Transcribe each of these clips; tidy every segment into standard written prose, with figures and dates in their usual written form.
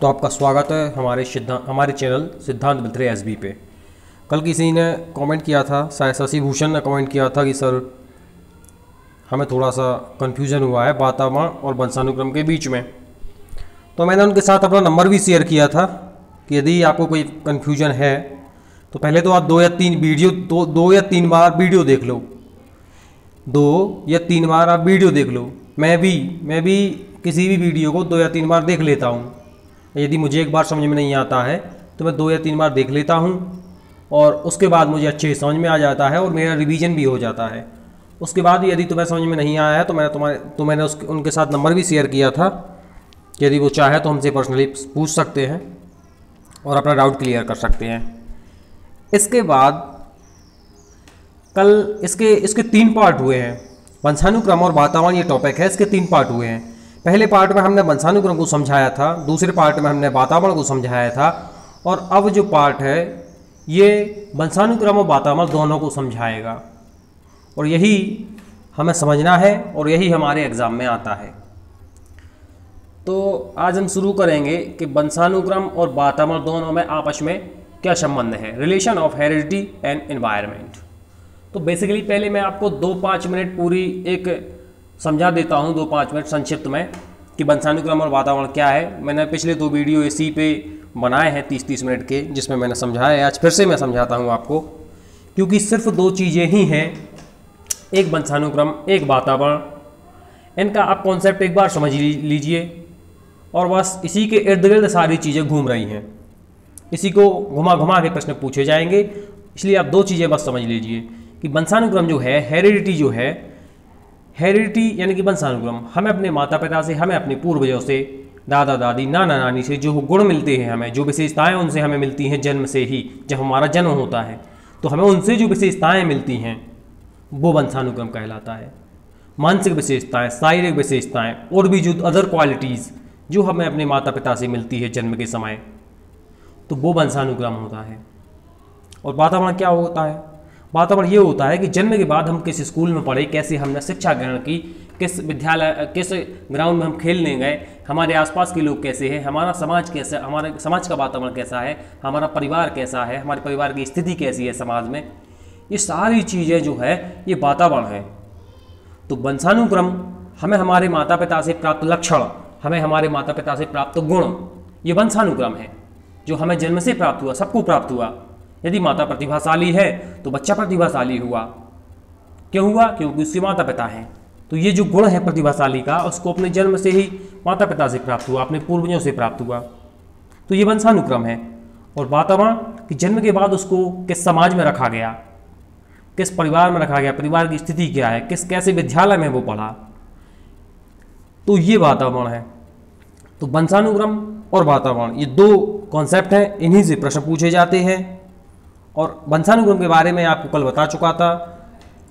तो आपका स्वागत है हमारे चैनल सिद्धांत बिल्त्रे एसबी पे। कल किसी ने कमेंट किया था, शायद शशि भूषण ने कमेंट किया था कि सर हमें थोड़ा सा कन्फ्यूज़न हुआ है वातावरण और वंशानुक्रम के बीच में। तो मैंने उनके साथ अपना नंबर भी शेयर किया था कि यदि आपको कोई कन्फ्यूज़न है तो पहले तो आप दो या तीन बार वीडियो देख लो। 2 या 3 बार आप वीडियो देख लो। मैं भी किसी भी वीडियो को 2 या 3 बार देख लेता हूँ। यदि मुझे एक बार समझ में नहीं आता है तो मैं 2 या 3 बार देख लेता हूँ और उसके बाद मुझे अच्छे समझ में आ जाता है और मेरा रिवीजन भी हो जाता है। उसके बाद यदि तुम्हें समझ में नहीं आया है तो मैंने उनके साथ नंबर भी शेयर किया था कि यदि वो चाहे तो हमसे पर्सनली पूछ सकते हैं और अपना डाउट क्लियर कर सकते हैं। इसके बाद कल इसके 3 पार्ट हुए हैं। वंशानुक्रम और वातावरण ये टॉपिक है, इसके 3 पार्ट हुए हैं। पहले पार्ट में हमने वंशानुक्रम को समझाया था, दूसरे पार्ट में हमने वातावरण को समझाया था और अब जो पार्ट है ये वंशानुक्रम और वातावरण दोनों को समझाएगा और यही हमें समझना है और यही हमारे एग्ज़ाम में आता है। तो आज हम शुरू करेंगे कि वंशानुक्रम और वातावरण दोनों में आपस में क्या संबंध है, relation of heredity and environment. तो बेसिकली पहले मैं आपको 2-5 मिनट पूरी एक समझा देता हूँ, 2-5 मिनट संक्षिप्त में कि वंशानुक्रम और वातावरण क्या है। मैंने पिछले 2 वीडियो इसी पे बनाए हैं 30-30 मिनट के, जिसमें मैंने समझाया है। आज फिर से मैं समझाता हूँ आपको, क्योंकि सिर्फ 2 चीज़ें ही हैं, एक वंशानुक्रम एक वातावरण। इनका आप कॉन्सेप्ट एक बार समझ लीजिए और बस इसी के इर्द गिर्द सारी चीज़ें घूम रही हैं। इसी को घुमा घुमा के प्रश्न पूछे जाएंगे, इसलिए आप 2 चीज़ें बस समझ लीजिए कि वंशानुक्रम जो है, हेरिडिटी जो है, हेरिडिटी यानी कि वंशानुक्रम हमें अपने माता पिता से, हमें अपने पूर्वजों से, दादा दादी, नाना नानी से जो गुण मिलते हैं, हमें जो विशेषताएं उनसे हमें मिलती हैं जन्म से ही। जब हमारा जन्म होता है तो हमें उनसे जो विशेषताएं मिलती हैं वो वंशानुक्रम कहलाता है। मानसिक विशेषताएं, शारीरिक विशेषताएं और भी जो अदर क्वालिटीज़ जो हमें अपने माता पिता से मिलती है जन्म के समय, तो वो वंशानुक्रम होता है। और वातावरण क्या होता है? वातावरण ये होता है कि जन्म के बाद हम किस स्कूल में पढ़े, कैसे हमने शिक्षा ग्रहण की, किस विद्यालय, किस ग्राउंड में हम खेलने गए, हमारे आसपास के लोग कैसे हैं, हमारा समाज कैसा, हमारे समाज का वातावरण कैसा है, हमारा परिवार कैसा है, हमारे परिवार की स्थिति कैसी है समाज में, ये सारी चीज़ें जो है ये वातावरण है। तो वंशानुक्रम हमें हमारे माता पिता से प्राप्त लक्षण, हमें हमारे माता पिता से प्राप्त गुण, ये वंशानुक्रम है जो हमें जन्म से प्राप्त हुआ, सबको प्राप्त हुआ। यदि माता प्रतिभाशाली है तो बच्चा प्रतिभाशाली हुआ। क्यों हुआ? क्योंकि उसके माता पिता हैं। तो ये जो गुण है प्रतिभाशाली का, उसको अपने जन्म से ही माता पिता से प्राप्त हुआ, अपने पूर्वजों से प्राप्त हुआ। तो ये वंशानुक्रम है। और वातावरण कि जन्म के बाद उसको किस समाज में रखा गया, किस परिवार में रखा गया, परिवार की स्थिति क्या है, कैसे विद्यालय में वो पढ़ा, तो ये वातावरण है। तो वंशानुक्रम और वातावरण ये 2 कॉन्सेप्ट हैं, इन्हीं से प्रश्न पूछे जाते हैं। और वंशानुक्रम के बारे में आपको कल बता चुका था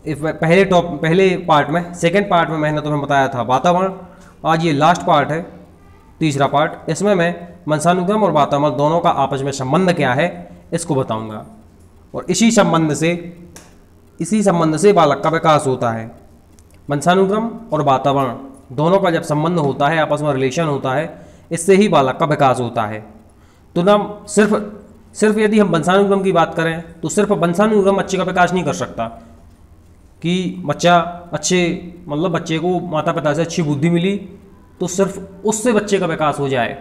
पहले पार्ट में। सेकंड पार्ट में मैंने तुम्हें बताया था वातावरण। आज ये लास्ट पार्ट है, तीसरा पार्ट। इसमें मैं वंशानुक्रम और वातावरण दोनों का आपस में संबंध क्या है इसको बताऊंगा। और इसी संबंध से बालक का विकास होता है। वंशानुक्रम और वातावरण दोनों का जब संबंध होता है, आपस में रिलेशन होता है, इससे ही बालक का विकास होता है। तो ना सिर्फ यदि हम वंशानुक्रम की बात करें तो सिर्फ वंशानुक्रम बच्चे का विकास नहीं कर सकता कि बच्चा बच्चे को माता पिता से अच्छी बुद्धि मिली तो सिर्फ उससे बच्चे का विकास हो जाए,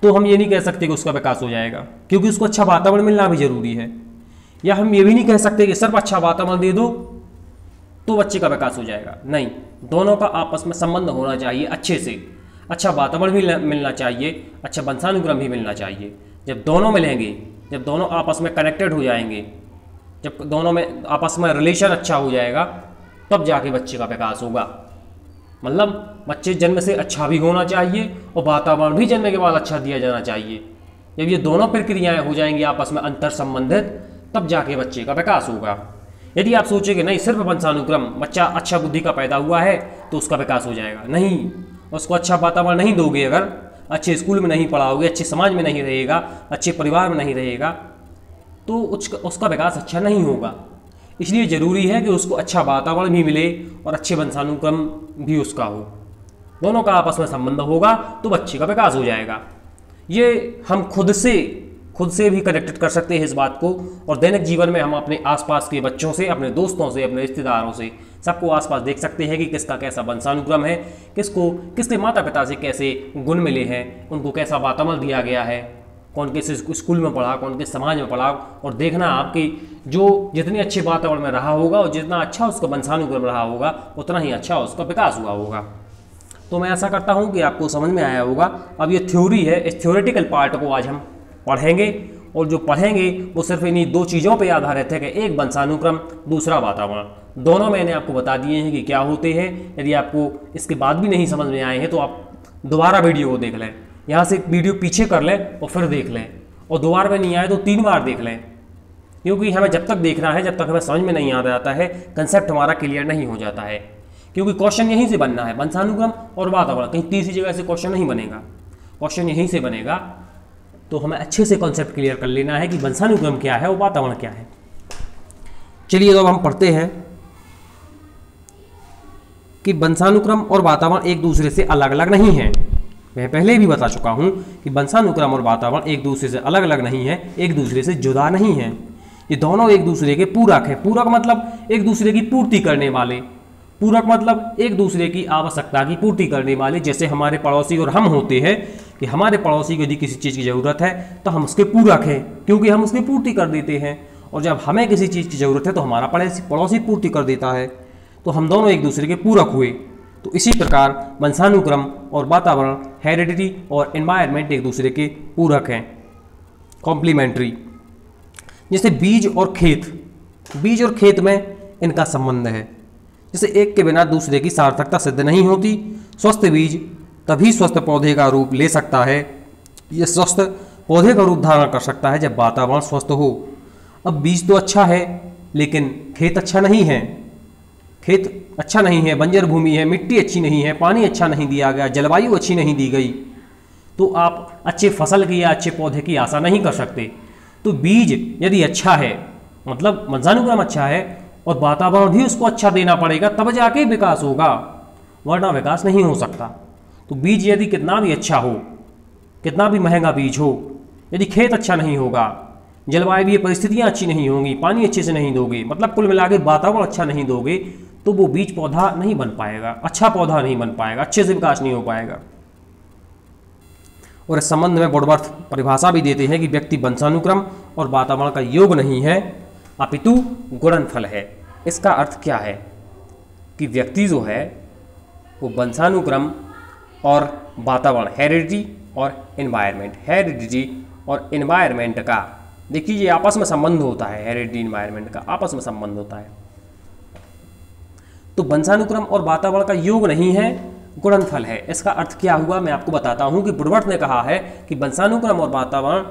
तो हम ये नहीं कह सकते कि उसका विकास हो जाएगा, क्योंकि उसको अच्छा वातावरण मिलना भी जरूरी है। या हम ये भी नहीं कह सकते कि सिर्फ अच्छा वातावरण दे दो तो बच्चे का विकास हो जाएगा। नहीं, दोनों का आपस में संबंध होना चाहिए अच्छे से। अच्छा वातावरण भी मिलना चाहिए, अच्छा वंशानुक्रम भी मिलना चाहिए। जब दोनों मिलेंगे, जब दोनों आपस में कनेक्टेड हो जाएंगे, जब दोनों में आपस में रिलेशन अच्छा हो जाएगा, तब जाके बच्चे का विकास होगा। मतलब बच्चे जन्म से अच्छा भी होना चाहिए और वातावरण भी जन्म के बाद अच्छा दिया जाना चाहिए। जब ये दोनों प्रक्रियाएं हो जाएंगी आपस में अंतर संबंधित, तब जाके बच्चे का विकास होगा। यदि आप सोचेंगे नहीं सिर्फ वंशानुक्रम, बच्चा अच्छा बुद्धि का पैदा हुआ है तो उसका विकास हो जाएगा, नहीं, उसको अच्छा वातावरण नहीं दोगे, अगर अच्छे स्कूल में नहीं पढ़ाओगे, अच्छे समाज में नहीं रहेगा, अच्छे परिवार में नहीं रहेगा, तो उसका विकास अच्छा नहीं होगा। इसलिए ज़रूरी है कि उसको अच्छा वातावरण भी मिले और अच्छे वंशानुक्रम भी उसका हो। दोनों का आपस में संबंध होगा तो बच्चे का विकास हो जाएगा। ये हम खुद से भी कनेक्टेड कर सकते हैं इस बात को, और दैनिक जीवन में हम अपने आसपास के बच्चों से, अपने दोस्तों से, अपने रिश्तेदारों से, सबको आसपास देख सकते हैं कि किसका कैसा वंशानुक्रम है, किसके माता पिता से कैसे गुण मिले हैं, उनको कैसा वातावरण दिया गया है, कौन किस स्कूल में पढ़ा, कौन किस समाज में पढ़ा, और देखना आपकी जो जितने अच्छे वातावरण में रहा होगा और जितना अच्छा उसका वंशानुक्रम रहा होगा उतना ही अच्छा उसका विकास हुआ होगा। तो मैं ऐसा करता हूँ कि आपको समझ में आया होगा। अब ये थ्योरी है, इस थ्योरेटिकल पार्ट को आज हम पढ़ेंगे, और जो पढ़ेंगे वो सिर्फ इन्हीं दो चीज़ों पर आधारित है कि एक वंशानुक्रम, दूसरा वातावरण। दोनों मैंने आपको बता दिए हैं कि क्या होते हैं। यदि आपको इसके बाद भी नहीं समझ में आए हैं तो आप दोबारा वीडियो को देख लें, यहाँ से वीडियो पीछे कर लें और फिर देख लें, और दोबारा में नहीं आए तो 3 बार देख लें, क्योंकि हमें जब तक देखना है, जब तक हमें समझ में नहीं आ जाता है, कंसेप्ट हमारा क्लियर नहीं हो जाता है। क्योंकि क्वेश्चन यहीं से बनना है, वंशानुक्रम और वातावरण, कहीं तीसरी जगह से क्वेश्चन नहीं बनेगा, क्वेश्चन यहीं से बनेगा। तो हमें अच्छे से कॉन्सेप्ट क्लियर कर लेना है कि वंशानुक्रम क्या है और वातावरण क्या है। चलिए अब हम पढ़ते हैं कि वंशानुक्रम और वातावरण एक दूसरे से अलग अलग नहीं है। मैं पहले भी बता चुका हूं कि वंशानुक्रम और वातावरण एक दूसरे से अलग अलग नहीं है, एक दूसरे से जुदा नहीं है। ये दोनों एक दूसरे के पूरक हैं। पूरक मतलब एक दूसरे की पूर्ति करने वाले, पूरक मतलब एक दूसरे की आवश्यकता की पूर्ति करने वाले। जैसे हमारे पड़ोसी और हम होते हैं कि हमारे पड़ोसी को यदि किसी चीज़ की ज़रूरत है तो हम उसके पूरक हैं, क्योंकि हम उसकी पूर्ति कर देते हैं, और जब हमें किसी चीज़ की ज़रूरत है तो हमारा पड़ोसी पूर्ति कर देता है, तो हम दोनों एक दूसरे के पूरक हुए। तो इसी प्रकार वंशानुक्रम और वातावरण, हेरिडिटी और एनवायरनमेंट एक दूसरे के पूरक हैं, कॉम्प्लीमेंट्री। जैसे बीज और खेत में इनका संबंध है। जैसे एक के बिना दूसरे की सार्थकता सिद्ध नहीं होती। स्वस्थ बीज तभी स्वस्थ पौधे का रूप ले सकता है, यह स्वस्थ पौधे का रूप धारण कर सकता है जब वातावरण स्वस्थ हो। अब बीज तो अच्छा है लेकिन खेत अच्छा नहीं है, खेत अच्छा नहीं है, बंजर भूमि है, मिट्टी अच्छी नहीं है, पानी अच्छा नहीं दिया गया, जलवायु अच्छी नहीं दी गई, तो आप अच्छे फसल की या अच्छे पौधे की आशा नहीं कर सकते। तो बीज यदि अच्छा है, मतलब वंशानुक्रम अच्छा है, और वातावरण भी उसको अच्छा देना पड़ेगा, तब जाके विकास होगा, वरना विकास नहीं हो सकता। तो बीज यदि कितना भी अच्छा हो, कितना भी महंगा बीज हो, यदि खेत अच्छा नहीं होगा, जलवायु परिस्थितियाँ अच्छी नहीं होंगी, पानी अच्छे से नहीं दोगे, मतलब कुल मिला के वातावरण अच्छा नहीं दोगे, तो वो बीज पौधा नहीं बन पाएगा, अच्छा पौधा नहीं बन पाएगा, अच्छे से विकास नहीं हो पाएगा। और इस संबंध में वुडवर्थ परिभाषा भी देते हैं कि व्यक्ति वंशानुक्रम और वातावरण का योग नहीं है, अपितु गुणनफल है। इसका अर्थ क्या है कि व्यक्ति जो है वो वंशानुक्रम और वातावरण, हेरिडिटी और एनवायरनमेंट का, देखिए ये आपस में संबंध होता है, हेरिडिटी एनवायरनमेंट का आपस में संबंध होता है। तो वंशानुक्रम और वातावरण का योग नहीं है, गुणनफल है। इसका अर्थ क्या हुआ मैं आपको बताता हूं कि वुडवर्थ ने कहा है कि वंशानुक्रम और वातावरण,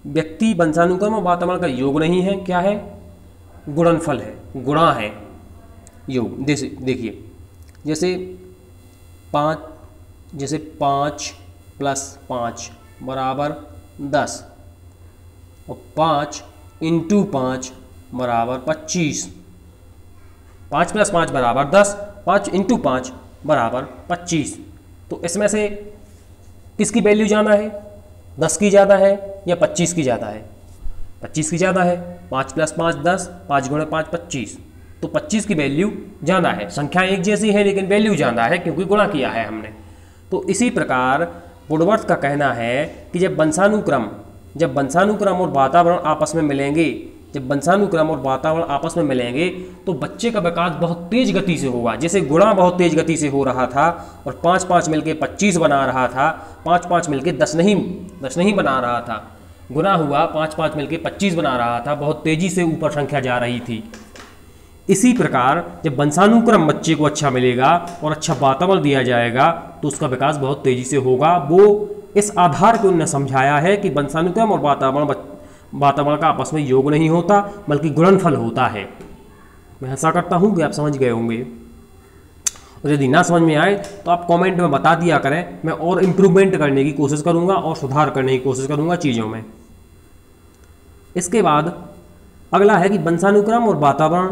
व्यक्ति वंशानुक्रम और वातावरण का योग नहीं है, क्या है, गुणनफल है, गुणा है योग। देखिए जैसे 5 + 5 = 10 और 5 × 5 = 25। 5 + 5 = 10, 5 × 5 = 25। तो इसमें से किसकी वैल्यू ज़्यादा है, 10 की ज़्यादा है या 25 की ज़्यादा है? 25 की ज़्यादा है। 5 + 5 10, 5 × 5 25, तो 25 की वैल्यू ज़्यादा है। संख्या एक जैसी है लेकिन वैल्यू ज़्यादा है क्योंकि गुणा किया है हमने। तो इसी प्रकार वुडवर्थ का कहना है कि जब वंशानुक्रम और वातावरण आपस में मिलेंगे, तो बच्चे का विकास बहुत तेज गति से होगा। जैसे गुणा बहुत तेज गति से हो रहा था और 5-5 मिलके 25 बना रहा था, 5-5 मिलके 10 नहीं बना रहा था, गुणा हुआ 5-5 मिलके 25 बना रहा था, बहुत तेजी से ऊपर संख्या जा रही थी। इसी प्रकार जब वंशानुक्रम बच्चे को अच्छा मिलेगा और अच्छा वातावरण दिया जाएगा तो उसका विकास बहुत तेजी से होगा। वो इस आधार को उन्होंने समझाया है कि वंशानुक्रम और वातावरण का आपस में योग नहीं होता बल्कि गुणनफल होता है। मैं ऐसा करता हूँ कि आप समझ गए होंगे, और यदि ना समझ में आए तो आप कमेंट में बता दिया करें, मैं और इम्प्रूवमेंट करने की कोशिश करूँगा और सुधार करने की कोशिश करूँगा चीज़ों में। इसके बाद अगला है कि वंशानुक्रम और वातावरण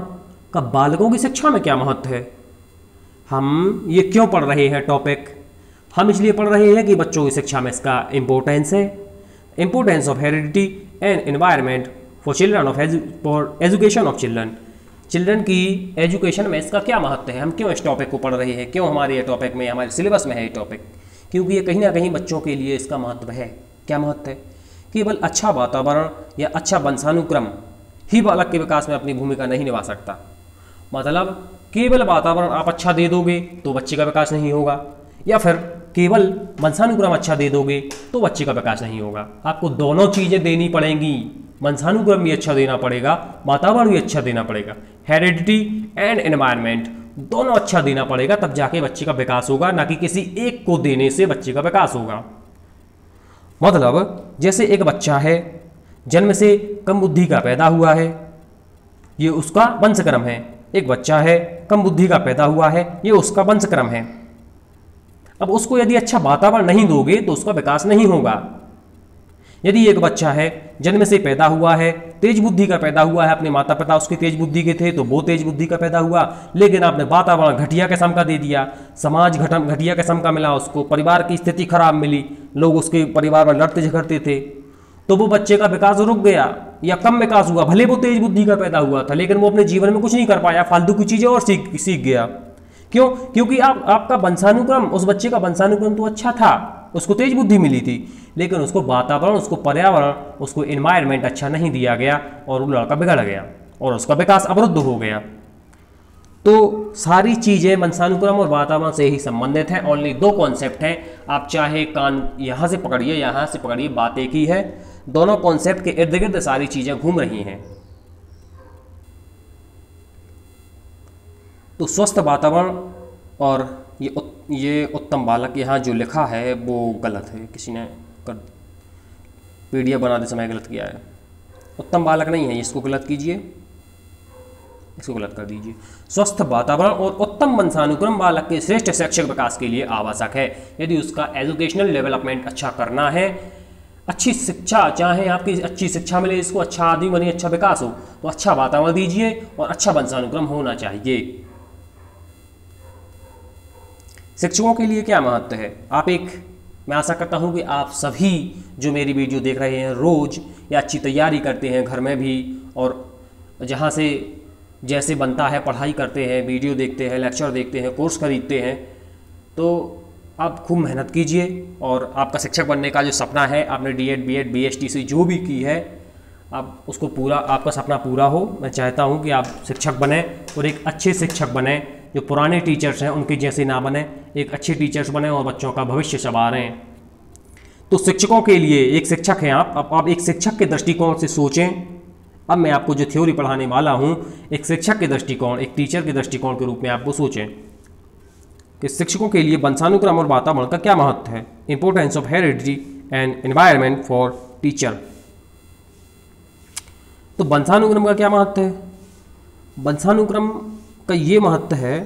का बालकों की शिक्षा में क्या महत्व है। हम ये क्यों पढ़ रहे हैं टॉपिक? हम इसलिए पढ़ रहे हैं कि बच्चों की शिक्षा में इसका इम्पोर्टेंस है, importance of heredity and environment for children of for education of children. Children की एजुकेशन में इसका क्या महत्व है, हम क्यों इस टॉपिक को पढ़ रहे हैं, क्यों हमारे ये टॉपिक में, हमारे सिलेबस में है ये टॉपिक? क्योंकि ये कहीं ना कहीं बच्चों के लिए इसका महत्व है। क्या महत्व है? केवल अच्छा वातावरण या अच्छा वंशानुक्रम ही बालक के विकास में अपनी भूमिका नहीं निभा सकता। मतलब केवल वातावरण आप अच्छा दे दोगे तो बच्चे का विकास नहीं होगा, या फिर केवल वंशानुक्रम अच्छा दे दोगे तो बच्चे का विकास नहीं होगा। आपको दोनों चीज़ें देनी पड़ेंगी, वंशानुक्रम भी अच्छा देना पड़ेगा, वातावरण भी अच्छा देना पड़ेगा, हेरिडिटी एंड एनवायरनमेंट दोनों अच्छा देना पड़ेगा, तब जाके बच्चे का विकास होगा, ना कि किसी एक को देने से बच्चे का विकास होगा। मतलब जैसे एक बच्चा है, जन्म से कम बुद्धि का पैदा हुआ है, ये उसका वंशक्रम है। एक बच्चा है कम बुद्धि का पैदा हुआ है, ये उसका वंशक्रम है। अब उसको यदि अच्छा वातावरण नहीं दोगे तो उसका विकास नहीं होगा। यदि एक बच्चा है जन्म से पैदा हुआ है, तेज बुद्धि का पैदा हुआ है, अपने माता पिता उसके तेज बुद्धि के थे तो वो तेज बुद्धि का पैदा हुआ, लेकिन आपने वातावरण घटिया किस्म का दे दिया, समाज घटिया किस्म का मिला उसको, परिवार की स्थिति खराब मिली, लोग उसके परिवार में लड़ते झगड़ते थे, तो वो बच्चे का विकास रुक गया या कम विकास हुआ। भले वो तेज बुद्धि का पैदा हुआ था, लेकिन वो अपने जीवन में कुछ नहीं कर पाया, फालतू की चीज़ें और सीख गया। क्यों? क्योंकि आपका वंशानुक्रम, उस बच्चे का वंशानुक्रम तो अच्छा था, उसको तेज बुद्धि मिली थी, लेकिन उसको वातावरण, उसको पर्यावरण, उसको एनवायरनमेंट अच्छा नहीं दिया गया और वो लड़का बिगड़ गया और उसका विकास अवरुद्ध हो गया। तो सारी चीज़ें वंशानुक्रम और वातावरण से ही संबंधित हैं। ओनली दो कॉन्सेप्ट हैं, आप चाहे कान यहाँ से पकड़िए, यहाँ से पकड़िए, बात एक ही है। दोनों कॉन्सेप्ट के इर्द गिर्द सारी चीज़ें घूम रही हैं। तो स्वस्थ वातावरण और ये उत्तम बालक, यहाँ जो लिखा है वो गलत है, किसी ने PDF बनाते समय गलत किया है। उत्तम बालक नहीं है, इसको गलत कीजिए, इसको गलत कर दीजिए। स्वस्थ वातावरण और उत्तम वंशानुक्रम बालक के श्रेष्ठ शैक्षिक विकास के लिए आवश्यक है। यदि उसका एजुकेशनल डेवलपमेंट अच्छा करना है, अच्छी शिक्षा, चाहे आपकी अच्छी शिक्षा मिले, इसको अच्छा आदमी बने, अच्छा विकास हो, तो अच्छा वातावरण दीजिए और अच्छा वंशानुक्रम होना चाहिए। शिक्षकों के लिए क्या महत्व है? मैं आशा करता हूँ कि आप सभी जो मेरी वीडियो देख रहे हैं रोज़ या अच्छी तैयारी करते हैं घर में भी, और जहाँ से जैसे बनता है पढ़ाई करते हैं, वीडियो देखते हैं, लेक्चर देखते हैं, कोर्स खरीदते हैं, तो आप खूब मेहनत कीजिए और आपका शिक्षक बनने का जो सपना है, आपने D.Ed, B.Ed, BSTC जो भी की है, आप उसको पूरा, आपका सपना पूरा हो। मैं चाहता हूँ कि आप शिक्षक बने और एक अच्छे शिक्षक बने, जो पुराने टीचर्स हैं उनके जैसे ना बने, एक अच्छे टीचर्स बने और बच्चों का भविष्य संवारें। तो शिक्षकों के लिए, एक शिक्षक हैं आप एक शिक्षक के दृष्टिकोण से सोचें। अब मैं आपको जो थ्योरी पढ़ाने वाला हूँ, एक शिक्षक के दृष्टिकोण, एक टीचर के दृष्टिकोण के रूप में आपको सोचें कि शिक्षकों के लिए वंशानुक्रम और वातावरण का क्या महत्व है। Importance of heredity and environment for teacher. तो वंशानुक्रम का क्या महत्व है? वंशानुक्रम का ये महत्व है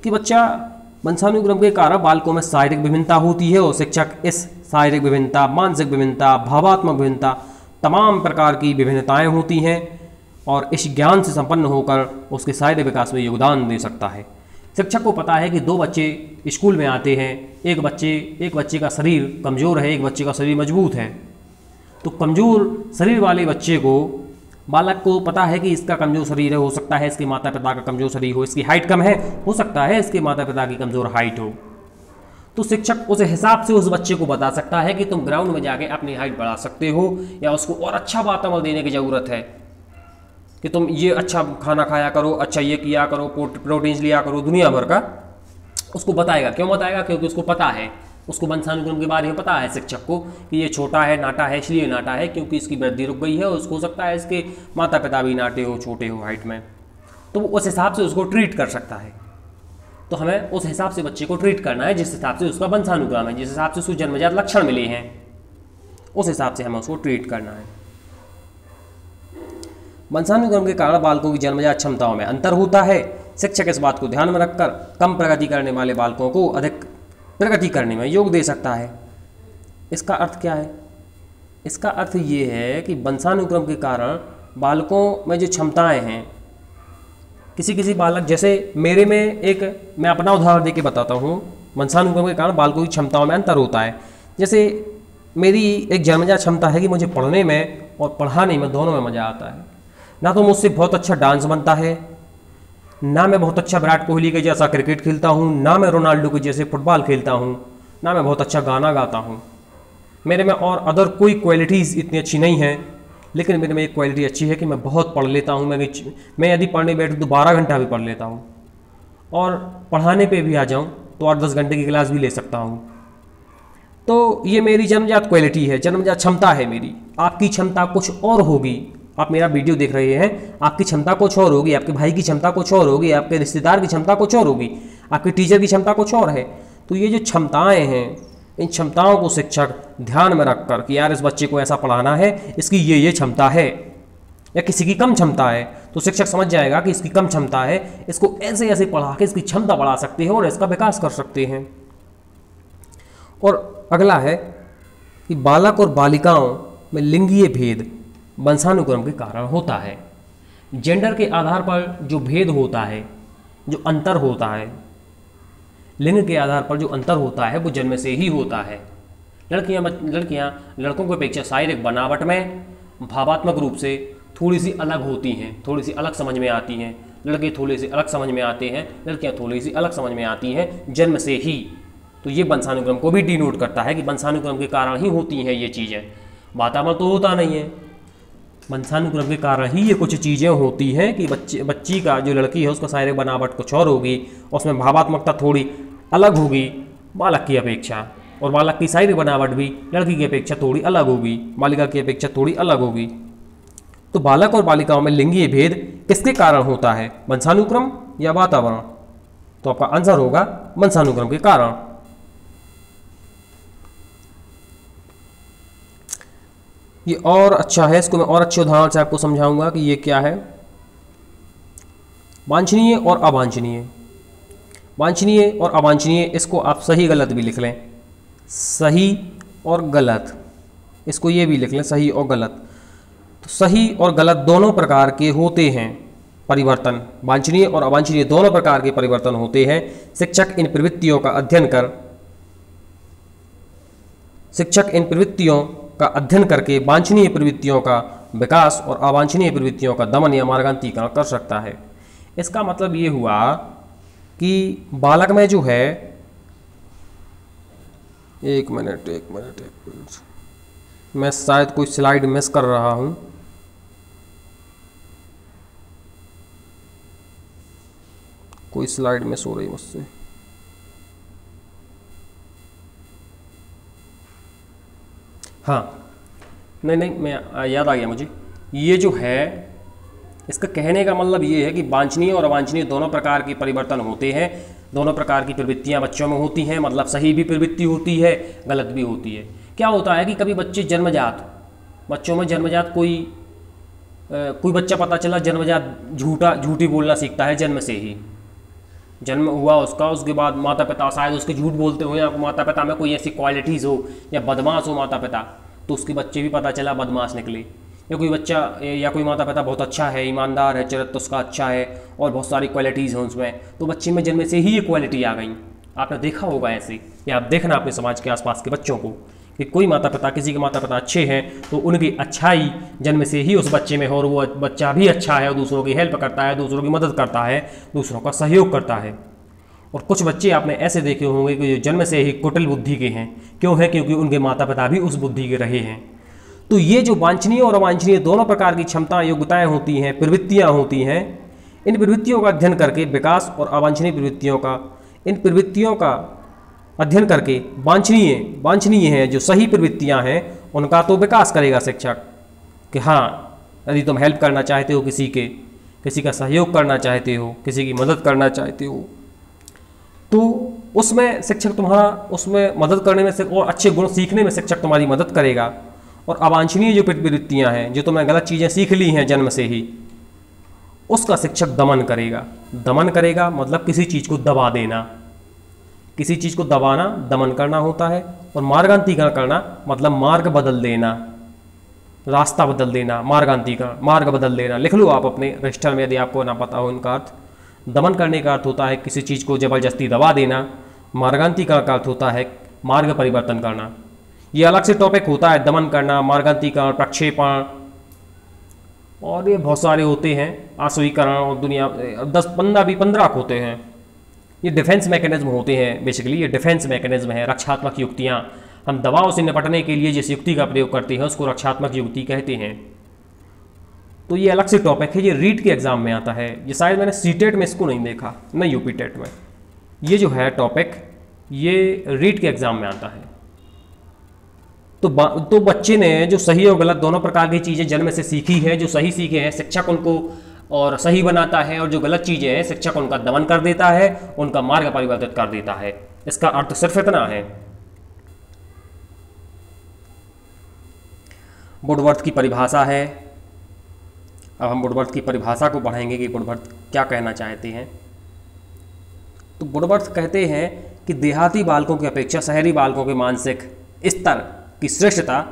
कि बच्चा, वंशानुक्रम के कारण बालकों में शारीरिक विभिन्नता होती है और शिक्षक इस शारीरिक विभिन्नता, मानसिक विभिन्नता, भावात्मक विभिन्नता, तमाम प्रकार की विभिन्नताएं होती हैं और इस ज्ञान से संपन्न होकर उसके शारीरिक विकास में योगदान दे सकता है। शिक्षक को पता है कि दो बच्चे स्कूल में आते हैं, एक बच्चे का शरीर कमज़ोर है, एक बच्चे का शरीर मजबूत है। तो कमज़ोर शरीर वाले बच्चे को, बालक को पता है कि इसका कमज़ोर शरीर है, हो सकता है इसके माता पिता का कमज़ोर शरीर हो, इसकी हाइट कम है, हो सकता है इसके माता पिता की कमज़ोर हाइट हो। तो शिक्षक उस हिसाब से उस बच्चे को बता सकता है कि तुम ग्राउंड में जाके अपनी हाइट बढ़ा सकते हो, या उसको और अच्छा वातावरण देने की ज़रूरत है कि तुम ये अच्छा खाना खाया करो, अच्छा ये किया करो, प्रोटीन्स लिया करो, दुनिया भर का उसको बताएगा। क्यों बताएगा? क्योंकि उसको पता है, उसको वंशानुक्रम के बारे में पता है शिक्षक को कि ये छोटा है, नाटा है, इसलिए नाटा है क्योंकि इसकी वृद्धि रुक गई है, और उसको हो सकता है इसके माता पिता भी नाटे हो, छोटे हो हाइट में, तो वो उस हिसाब से उसको ट्रीट कर सकता है। तो हमें उस हिसाब से बच्चे को ट्रीट करना है, जिस हिसाब से उसका वंशानुक्रम है, जिस हिसाब से उसको जन्मजात लक्षण मिले हैं, उस हिसाब से हमें उसको ट्रीट करना है। वंशानुक्रम के कारण बालकों की जन्मजात क्षमताओं में अंतर होता है। शिक्षक इस बात को ध्यान में रखकर कम प्रगति करने वाले बालकों को अधिक प्रगति करने में योग दे सकता है। इसका अर्थ क्या है? इसका अर्थ ये है कि वंशानुक्रम के कारण बालकों में जो क्षमताएं हैं किसी किसी बालक, जैसे मेरे में एक, मैं अपना उदाहरण देके बताता हूँ, वंशानुक्रम के कारण बालकों की क्षमताओं में अंतर होता है। जैसे मेरी एक जन्मजात क्षमता है कि मुझे पढ़ने में और पढ़ाने में दोनों में मज़ा आता है। ना तो मुझसे बहुत अच्छा डांस बनता है, ना मैं बहुत अच्छा विराट कोहली के जैसा क्रिकेट खेलता हूँ, ना मैं रोनाल्डो के जैसे फुटबॉल खेलता हूँ, ना मैं बहुत अच्छा गाना गाता हूँ। मेरे में और अदर कोई क्वालिटीज़ इतनी अच्छी नहीं है, लेकिन मेरे में एक क्वालिटी अच्छी है कि मैं बहुत पढ़ लेता हूँ। मैं यदि पढ़ने बैठूँ तो 12 घंटा भी पढ़ लेता हूँ, और पढ़ाने पे भी आ जाऊँ तो 8-10 घंटे की क्लास भी ले सकता हूँ। तो ये मेरी जन्मजात क्वालिटी है, जन्मजात क्षमता है मेरी। आपकी क्षमता कुछ और होगी। आप मेरा वीडियो देख रहे हैं, आपकी क्षमता कुछ और होगी, आपके भाई की क्षमता कुछ और होगी, आपके रिश्तेदार की क्षमता कुछ और होगी, आपके टीचर की क्षमता कुछ और है। तो ये जो क्षमताएं हैं, इन क्षमताओं को शिक्षक ध्यान में रखकर कि यार इस बच्चे को ऐसा पढ़ाना है, इसकी ये क्षमता है, या किसी की कम क्षमता है, तो शिक्षक समझ जाएगा कि इसकी कम क्षमता है, इसको ऐसे ऐसे पढ़ा के इसकी क्षमता बढ़ा सकते हैं और इसका विकास कर सकते हैं। और अगला है कि बालक और बालिकाओं में लिंगीय भेद वंशानुक्रम के कारण होता है। जेंडर के आधार पर जो भेद होता है, जो अंतर होता है, लिंग के आधार पर जो अंतर होता है वो जन्म से ही होता है। लड़कियां लड़कों की अपेक्षा शारीरिक बनावट में, भावात्मक रूप से थोड़ी सी अलग होती हैं, थोड़ी सी अलग समझ में आती हैं। लड़के थोड़े से अलग समझ में आते हैं, लड़कियां थोड़ी सी अलग समझ में आती हैं जन्म से ही। तो ये वंशानुक्रम को भी डिनोट करता है कि वंशानुक्रम के कारण ही होती हैं ये चीज़ें। वातावरण तो होता नहीं है, वंशानुक्रम के कारण ही ये कुछ चीज़ें होती हैं कि बच्ची का, जो लड़की है उसका शारीरिक बनावट कुछ और होगी, उसमें भावात्मकता थोड़ी अलग होगी बालक की अपेक्षा, और बालक की शारीरिक बनावट भी लड़की की अपेक्षा थोड़ी अलग होगी, बालिका की अपेक्षा थोड़ी अलग होगी। तो बालक और बालिकाओं में लिंगीय भेद किसके कारण होता है, वंशानुक्रम या वातावरण? तो आपका आंसर होगा वंशानुक्रम के कारण। ये और अच्छा है, इसको मैं और अच्छे उदाहरण से आपको समझाऊंगा कि ये क्या है। वांछनीय और अवांछनीय, वांछनीय और अवांछनीय, इसको आप सही गलत भी लिख लें, सही और गलत, इसको ये भी लिख लें सही और गलत। तो सही और गलत दोनों प्रकार के होते हैं परिवर्तन, वांछनीय और अवांछनीय दोनों प्रकार के परिवर्तन होते हैं। शिक्षक इन प्रवृत्तियों का अध्ययन करके वांछनीय प्रवृत्तियों का विकास और अवांछनीय प्रवृत्तियों का दमन या मार्गान्तीकरण कर सकता है। इसका मतलब ये हुआ कि बालक में जो है, एक मिनट, मैं शायद कोई स्लाइड मिस कर रहा हूँ। कोई स्लाइड मिस हो रही मुझसे। हाँ, नहीं, मैं याद आ गया मुझे। ये जो है, इसका कहने का मतलब ये है कि वांछनीय और अवांछनीय दोनों प्रकार के परिवर्तन होते हैं, दोनों प्रकार की प्रवृत्तियां बच्चों में होती हैं। मतलब सही भी प्रवृत्ति होती है, गलत भी होती है। क्या होता है कि कभी बच्चों में जन्मजात कोई बच्चा पता चला जन्मजात झूठी बोलना सीखता है जन्म से ही। जन्म हुआ उसका, उसके बाद माता पिता शायद उसके झूठ बोलते हो, या माता पिता में कोई ऐसी क्वालिटीज़ हो, या बदमाश हो माता पिता, तो उसके बच्चे भी पता चला बदमाश निकले। या कोई बच्चा या कोई माता पिता बहुत अच्छा है, ईमानदार है, चरित्र उसका अच्छा है और बहुत सारी क्वालिटीज़ हैं उसमें, तो बच्चे में जन्म से ही ये क्वालिटी आ गई। आपने देखा होगा ऐसे, या आप देखना अपने समाज के आसपास के बच्चों को कि कोई माता पिता, किसी के माता पिता अच्छे हैं तो उनकी अच्छाई जन्म से ही उस बच्चे में हो, और वो बच्चा भी अच्छा है और दूसरों की हेल्प करता है, दूसरों की मदद करता है, दूसरों का सहयोग करता है। और कुछ बच्चे आपने ऐसे देखे होंगे कि जो जन्म से ही कुटिल बुद्धि के हैं। क्यों है? क्योंकि उनके माता पिता भी उस बुद्धि के रहे हैं। तो ये जो वांछनीय और अवांछनीय दोनों प्रकार की क्षमताएं, योग्यताएं होती हैं, प्रवृत्तियां होती हैं, इन प्रवृत्तियों का अध्ययन करके विकास और अवांछनीय प्रवृत्तियों का अध्ययन करके वांछनीय है जो सही प्रवृत्तियां हैं उनका तो विकास करेगा शिक्षक। कि हाँ, यदि तुम हेल्प करना चाहते हो, किसी का सहयोग करना चाहते हो, किसी की मदद करना चाहते हो, तो उसमें शिक्षक तुम्हारा, उसमें मदद करने में से और अच्छे गुण सीखने में शिक्षक तुम्हारी मदद करेगा। और अवांछनीय जो प्रवृत्तियां हैं, जो तुमने गलत चीज़ें सीख ली हैं जन्म से ही, उसका शिक्षक दमन करेगा। मतलब किसी चीज़ को दबा देना, किसी चीज़ को दबाना दमन करना होता है। और मार्गान्तीकरण करना मतलब मार्ग बदल देना, रास्ता बदल देना, मार्ग बदल देना। लिख लो आप अपने रजिस्टर में यदि आपको ना पता हो इनका अर्थ। दमन करने का अर्थ होता है किसी चीज़ को जबरदस्ती दबा देना। मार्गान्तिकरण का अर्थ होता है मार्ग परिवर्तन करना। ये अलग से टॉपिक होता है, दमन करना, मार्गान्तिकरण, प्रक्षेपण, और ये बहुत सारे होते हैं, आश्वीकरण, और दुनिया 10-15 भी 15 होते हैं। ये डिफेंस मैकेनिज्म होते हैं, बेसिकली ये डिफेंस मैकेनिज्म है, रक्षात्मक युक्तियाँ। हम दवाओं से निपटने के लिए जिस युक्ति का प्रयोग करते हैं उसको रक्षात्मक युक्ति कहते हैं। तो ये अलग से टॉपिक है, ये रीट के एग्जाम में आता है। ये शायद मैंने सीटेट में इसको नहीं देखा, न यूपी टेट में। ये जो है टॉपिक ये रीट के एग्जाम में आता है। तो बच्चे ने जो सही और गलत दोनों प्रकार की चीज़ें जन्म से सीखी है। जो सही सीखे हैं शिक्षक उनको और सही बनाता है, और जो गलत चीज़ें हैं शिक्षक उनका दमन कर देता है, उनका मार्ग परिवर्तित कर देता है। इसका अर्थ सिर्फ इतना है। वुडवर्थ की परिभाषा है। अब हम वुडवर्थ की परिभाषा को पढ़ेंगे कि वुडवर्थ क्या कहना चाहते हैं। तो वुडवर्थ कहते हैं कि देहाती बालकों की अपेक्षा शहरी बालकों के मानसिक स्तर की श्रेष्ठता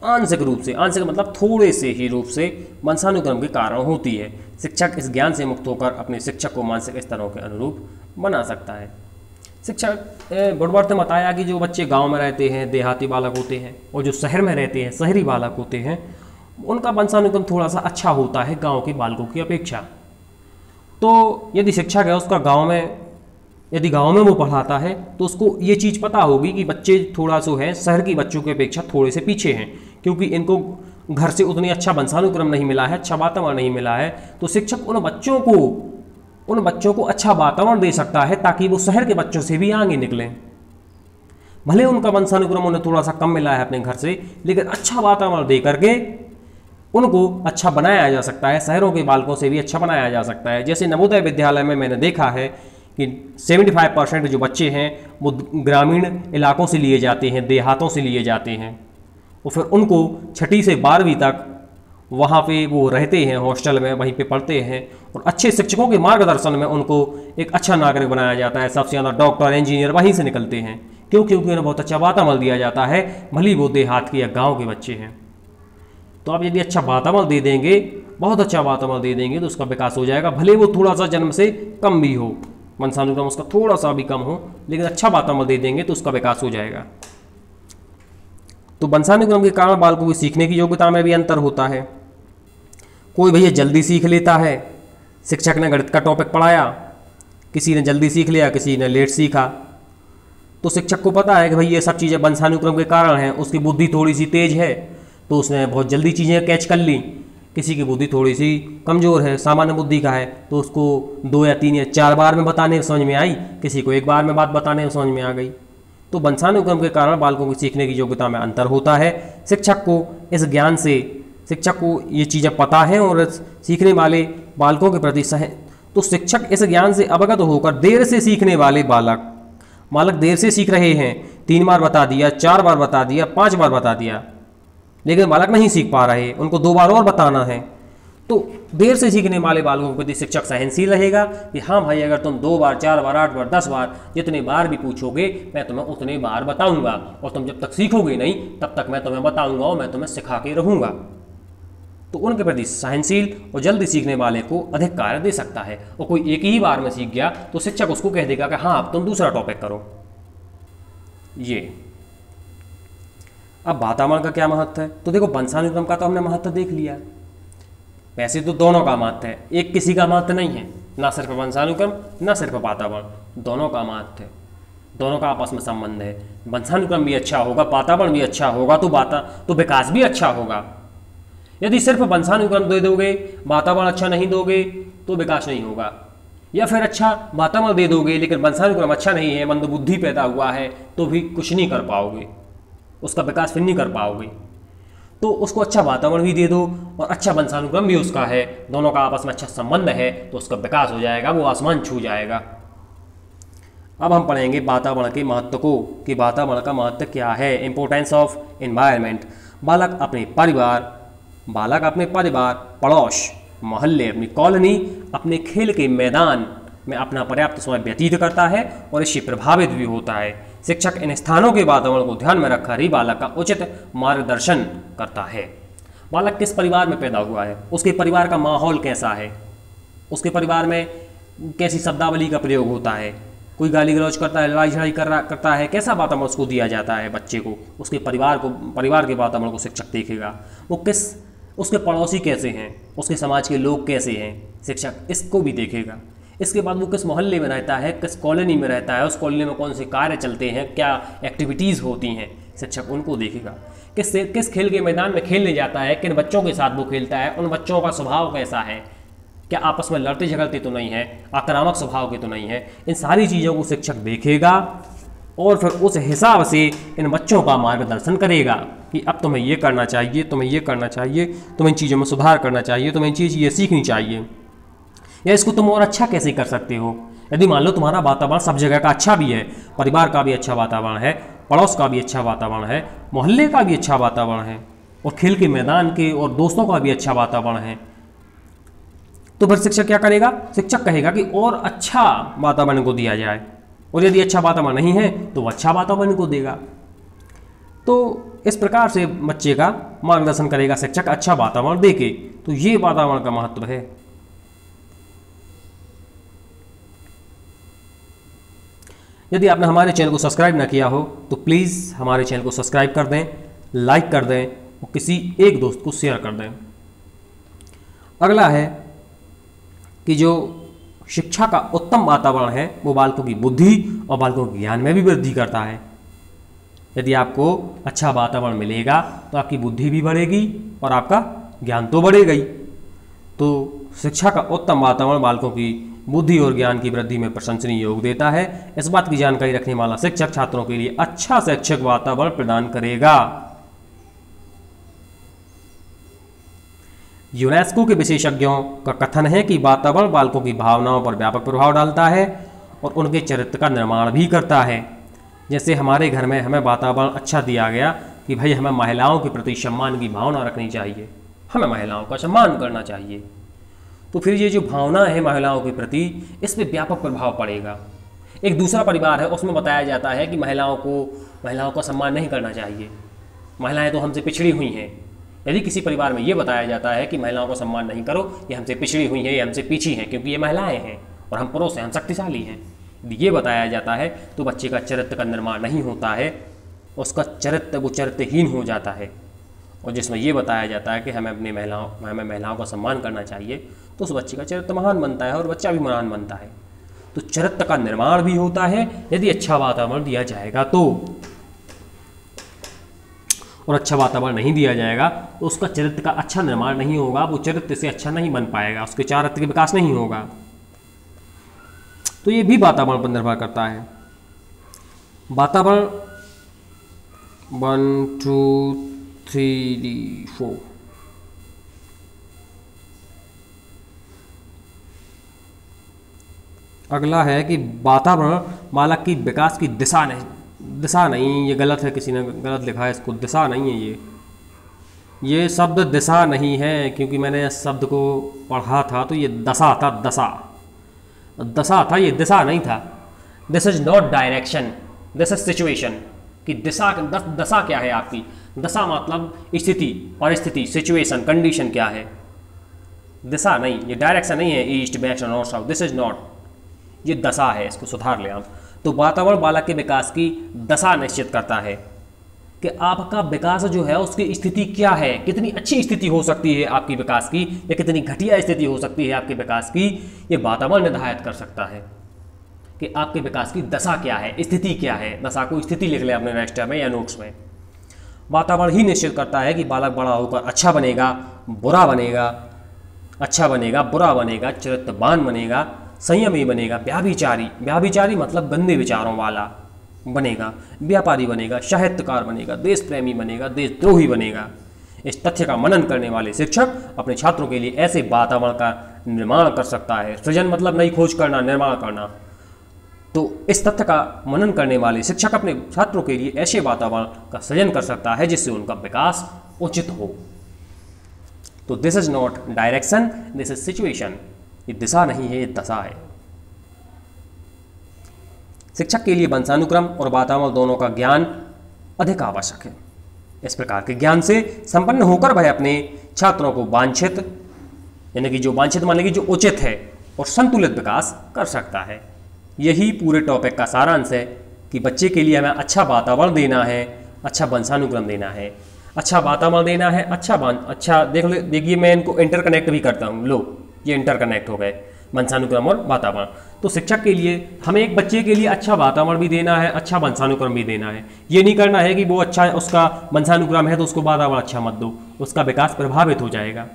आंशिक रूप से, आंशिक मतलब थोड़े से ही रूप से, वंशानुक्रम के कारण होती है। शिक्षक इस ज्ञान से मुक्त होकर अपने शिक्षक को मानसिक स्तरों के अनुरूप बना सकता है। शिक्षक वुडवर्थ ने बताया कि जो बच्चे गांव में रहते हैं, देहाती बालक होते हैं, और जो शहर में रहते हैं, शहरी बालक होते हैं, उनका वंशानुक्रम थोड़ा सा अच्छा होता है गांव के बालकों की अपेक्षा। तो यदि शिक्षक है उसका यदि गांव में वो पढ़ाता है तो उसको ये चीज़ पता होगी कि बच्चे थोड़ा सो है शहर की बच्चों की अपेक्षा थोड़े से पीछे हैं, क्योंकि इनको घर से उतनी अच्छा वंशानुक्रम नहीं मिला है, अच्छा वातावरण नहीं मिला है। तो शिक्षक उन बच्चों को अच्छा वातावरण दे सकता है ताकि वो शहर के बच्चों से भी आगे निकलें। भले उनका वंशानुक्रम उन्हें थोड़ा सा कम मिला है अपने घर से, लेकिन अच्छा वातावरण दे करके उनको अच्छा बनाया जा सकता है, शहरों के बालकों से भी अच्छा बनाया जा सकता है। जैसे नवोदय विद्यालय में मैंने देखा है कि 75% जो बच्चे हैं वो ग्रामीण इलाकों से लिए जाते हैं, देहातों से लिए जाते हैं, और फिर उनको 6ठी से 12वीं तक वहाँ पे वो रहते हैं, हॉस्टल में वहीं पे पढ़ते हैं, और अच्छे शिक्षकों के मार्गदर्शन में उनको एक अच्छा नागरिक बनाया जाता है। सबसे ज़्यादा डॉक्टर, इंजीनियर वहीं से निकलते हैं, क्योंकि उन्हें बहुत अच्छा वातावरण दिया जाता है, भले वो देहात के या गाँव के बच्चे हैं। तो आप यदि अच्छा वातावरण दे देंगे, बहुत अच्छा वातावरण दे देंगे, तो उसका विकास हो जाएगा। भले वो थोड़ा सा जन्म से कम भी हो, वंशानुक्रम उसका थोड़ा सा भी कम हो, लेकिन अच्छा वातावरण दे देंगे तो उसका विकास हो जाएगा। तो वंशानुक्रम के कारण बालकों की सीखने की योग्यता में भी अंतर होता है। कोई भैया जल्दी सीख लेता है, शिक्षक ने गणित का टॉपिक पढ़ाया, किसी ने जल्दी सीख लिया, किसी ने लेट सीखा, तो शिक्षक को पता है कि भाई ये सब चीज़ें वंशानुक्रम के कारण हैं। उसकी बुद्धि थोड़ी सी तेज है तो उसने बहुत जल्दी चीज़ें कैच कर ली। किसी की बुद्धि थोड़ी सी कमज़ोर है, सामान्य बुद्धि का है, तो उसको 2 या 3 या 4 बार में बताने में समझ में आई, किसी को 1 बार में बात बताने में समझ में आ गई। तो वंशानुक्रम के कारण बालकों की सीखने की योग्यता में अंतर होता है। शिक्षक को ये चीज़ें पता है और सीखने वाले बालकों के प्रति तो शिक्षक इस ज्ञान से अवगत होकर देर से सीखने वाले बालक देर से सीख रहे हैं, 3 बार बता दिया, 4 बार बता दिया, 5 बार बता दिया, लेकिन बालक नहीं सीख पा रहे, उनको 2 बार और बताना है। तो देर से सीखने वाले बालकों के प्रति शिक्षक सहनशील रहेगा कि हाँ भाई, अगर तुम 2 बार, 4 बार, 8 बार, 10 बार, जितने बार भी पूछोगे मैं तुम्हें उतने बार बताऊंगा, और तुम जब तक सीखोगे नहीं तब तक मैं तुम्हें बताऊंगा और मैं तुम्हें सिखा के रहूँगा। तो उनके प्रति सहनशील और जल्दी सीखने वाले को अधिक कार्य दे सकता है। और कोई एक ही बार में सीख गया तो शिक्षक उसको कह देगा कि हाँ अब तुम दूसरा टॉपिक करो। ये अब वातावरण का क्या महत्व है, तो देखो वंशानुक्रम का तो हमने महत्व देख लिया। वैसे तो दोनों का महत्व है, एक किसी का महत्व नहीं है, ना सिर्फ वंशानुक्रम ना सिर्फ वातावरण, दोनों का महत्व है, दोनों का आपस में संबंध है। वंशानुक्रम भी अच्छा होगा, वातावरण भी अच्छा होगा तो विकास भी अच्छा होगा। यदि सिर्फ वंशानुक्रम दे दोगे, वातावरण अच्छा नहीं दोगे तो विकास नहीं होगा, या फिर अच्छा वातावरण दे दोगे लेकिन वंशानुक्रम अच्छा नहीं है, मंदबुद्धि पैदा हुआ है, तो भी कुछ नहीं कर पाओगे, उसका विकास फिर नहीं कर पाओगे। तो उसको अच्छा वातावरण भी दे दो और अच्छा वंशानुक्रम भी उसका है, दोनों का आपस में अच्छा संबंध है, तो उसका विकास हो जाएगा, वो आसमान छू जाएगा। अब हम पढ़ेंगे वातावरण के महत्व को कि वातावरण का महत्व क्या है। Importance of environment. बालक अपने परिवार, पड़ोस, मोहल्ले, अपनी कॉलोनी, अपने खेल के मैदान में अपना पर्याप्त समय व्यतीत करता है और इससे प्रभावित भी होता है। शिक्षक इन स्थानों के वातावरण को ध्यान में रखकर ही बालक का उचित मार्गदर्शन करता है। बालक किस परिवार में पैदा हुआ है, उसके परिवार का माहौल कैसा है, उसके परिवार में कैसी शब्दावली का प्रयोग होता है, कोई गाली गलौज करता है, लड़ाई झड़ाई करता है, कैसा वातावरण उसको दिया जाता है बच्चे को, उसके परिवार के वातावरण को शिक्षक देखेगा। वो उसके पड़ोसी कैसे हैं, उसके समाज के लोग कैसे हैं, शिक्षक इसको भी देखेगा। इसके बाद वो किस मोहल्ले में रहता है, किस कॉलोनी में रहता है, उस कॉलोनी में कौन से कार्य चलते हैं, क्या एक्टिविटीज़ होती हैं, शिक्षक उनको देखेगा। किस खेल के मैदान में खेलने जाता है, किन बच्चों के साथ वो खेलता है, उन बच्चों का स्वभाव कैसा है, क्या आपस में लड़ते झगड़ते तो नहीं है, आक्रामक स्वभाव के तो नहीं है। इन सारी चीज़ों को शिक्षक देखेगा और फिर उस हिसाब से इन बच्चों का मार्गदर्शन करेगा कि अब तुम्हें ये करना चाहिए, तुम्हें ये करना चाहिए, तुम्हें इन चीज़ों में सुधार करना चाहिए, तुम्हें इन चीज़ ये सीखनी चाहिए, या इसको तुम और अच्छा कैसे कर सकते हो। यदि मान लो तुम्हारा वातावरण सब जगह का अच्छा भी है, परिवार का भी अच्छा वातावरण है, पड़ोस का भी अच्छा वातावरण है, मोहल्ले का भी अच्छा वातावरण है, और खेल के मैदान के और दोस्तों का भी अच्छा वातावरण है, तो फिर शिक्षक क्या करेगा, शिक्षक कहेगा कि और अच्छा वातावरण को दिया जाए। और यदि अच्छा वातावरण नहीं है तो वह अच्छा वातावरण को देगा। तो इस प्रकार से बच्चे का मार्गदर्शन करेगा शिक्षक, अच्छा वातावरण देके। तो ये वातावरण का महत्व है। यदि आपने हमारे चैनल को सब्सक्राइब ना किया हो तो प्लीज़ हमारे चैनल को सब्सक्राइब कर दें, लाइक कर दें और किसी एक दोस्त को शेयर कर दें। अगला है कि जो शिक्षा का उत्तम वातावरण है वो बालकों की बुद्धि और बालकों के ज्ञान में भी वृद्धि करता है। यदि आपको अच्छा वातावरण मिलेगा तो आपकी बुद्धि भी बढ़ेगी और आपका ज्ञान तो बढ़ेगा ही। तो शिक्षा का उत्तम वातावरण बालकों की बुद्धि और ज्ञान की वृद्धि में प्रशंसनीय योग देता है। इस बात की जानकारी रखने वाला शिक्षक छात्रों के लिए अच्छा शैक्षिक वातावरण प्रदान करेगा। यूनेस्को के विशेषज्ञों का कथन है कि वातावरण बालकों की भावनाओं पर व्यापक प्रभाव डालता है और उनके चरित्र का निर्माण भी करता है। जैसे हमारे घर में हमें वातावरण अच्छा दिया गया कि भाई हमें महिलाओं के प्रति सम्मान की भावना रखनी चाहिए, हमें महिलाओं का सम्मान करना चाहिए, तो फिर ये जो भावना है महिलाओं के प्रति, इस पर व्यापक प्रभाव पड़ेगा। एक दूसरा परिवार है, उसमें बताया जाता है कि महिलाओं का सम्मान नहीं करना चाहिए, महिलाएं तो हमसे पिछड़ी हुई हैं। यदि किसी परिवार में ये बताया जाता है कि महिलाओं को सम्मान नहीं करो, ये हमसे पिछड़ी हुई हैं, ये हमसे पीछी हैं क्योंकि ये महिलाएं हैं और हम पुरुष हैं, हम शक्तिशाली हैं, यदि ये बताया जाता है तो बच्चे का चरित्र का निर्माण नहीं होता है, उसका चरित्र वो चरित्रहीन हो जाता है। और जिसमें ये बताया जाता है कि हमें महिलाओं का सम्मान करना चाहिए, तो उस बच्चे का चरित्र महान बनता है और बच्चा भी महान बनता है। तो चरित्र का निर्माण भी होता है यदि अच्छा वातावरण दिया जाएगा तो, और अच्छा वातावरण नहीं दिया जाएगा तो उसका चरित्र का अच्छा निर्माण नहीं होगा, वो चरित्र से अच्छा नहीं बन पाएगा, उसके चारित्र का विकास नहीं होगा। तो ये भी वातावरण पर निर्भर करता है। वातावरण 1 2 3 4 अगला है कि वातावरण बालक की विकास की दिशा नहीं, ये गलत है, किसी ने गलत लिखा है इसको, दिशा नहीं है ये शब्द दिशा नहीं है, क्योंकि मैंने इस शब्द को पढ़ा था तो ये दशा था, दशा था, ये दिशा नहीं था। This is not direction, this is situation. कि दशा क्या है आपकी, दशा मतलब स्थिति, और स्थिति सिचुएशन कंडीशन क्या है, दिशा नहीं, ये डायरेक्शन नहीं है, east west north south, this is not, ये दशा है, इसको सुधार लें आप। तो वातावरण बालक के विकास की दशा निश्चित करता है कि आपका विकास जो है उसकी स्थिति क्या है, कितनी अच्छी स्थिति हो सकती है आपकी विकास की या कितनी घटिया स्थिति हो सकती है आपके विकास की, ये वातावरण निर्धारित कर सकता है कि आपके विकास की दशा क्या है, स्थिति क्या है। दशा को स्थिति लिख लें अपने रजिस्टर में या नोट्स में। वातावरण ही निश्चित करता है कि बालक बड़ा होकर अच्छा बनेगा, बुरा बनेगा, अच्छा बनेगा, बुरा बनेगा, चरित्रवान बनेगा, संयमी बनेगा, व्याभिचारी मतलब गंदे विचारों वाला बनेगा, व्यापारी बनेगा, साहित्यकार बनेगा, देश प्रेमी बनेगा, देशद्रोही बनेगा। इस तथ्य का मनन करने वाले शिक्षक अपने छात्रों के लिए ऐसे वातावरण का निर्माण कर सकता है। सृजन मतलब नई खोज करना, निर्माण करना। तो इस तथ्य का मनन करने वाले शिक्षक अपने छात्रों के लिए ऐसे वातावरण का सृजन कर सकता है जिससे उनका विकास उचित हो। तो this is not direction, this is situation. ये दिशा नहीं है, ये दशा है। शिक्षक के लिए वंशानुक्रम और वातावरण दोनों का ज्ञान अधिक आवश्यक है। इस प्रकार के ज्ञान से संपन्न होकर वह अपने छात्रों को वांछित, यानी कि जो वांछित माने कि जो उचित है, और संतुलित विकास कर सकता है। यही पूरे टॉपिक का सारांश है कि बच्चे के लिए हमें अच्छा वातावरण देना है, अच्छा वंशानुक्रम देना है, अच्छा वातावरण देना है, अच्छा देखिए मैं इनको इंटरकनेक्ट भी करता हूँ। लो ये इंटरकनेक्ट हो गए, वंशानुक्रम और वातावरण। तो शिक्षक के लिए हमें एक बच्चे के लिए अच्छा वातावरण भी देना है, अच्छा वंशानुक्रम भी देना है। ये नहीं करना है कि वो अच्छा उसका वंशानुक्रम है तो उसको वातावरण अच्छा मत दो, उसका विकास प्रभावित हो जाएगा।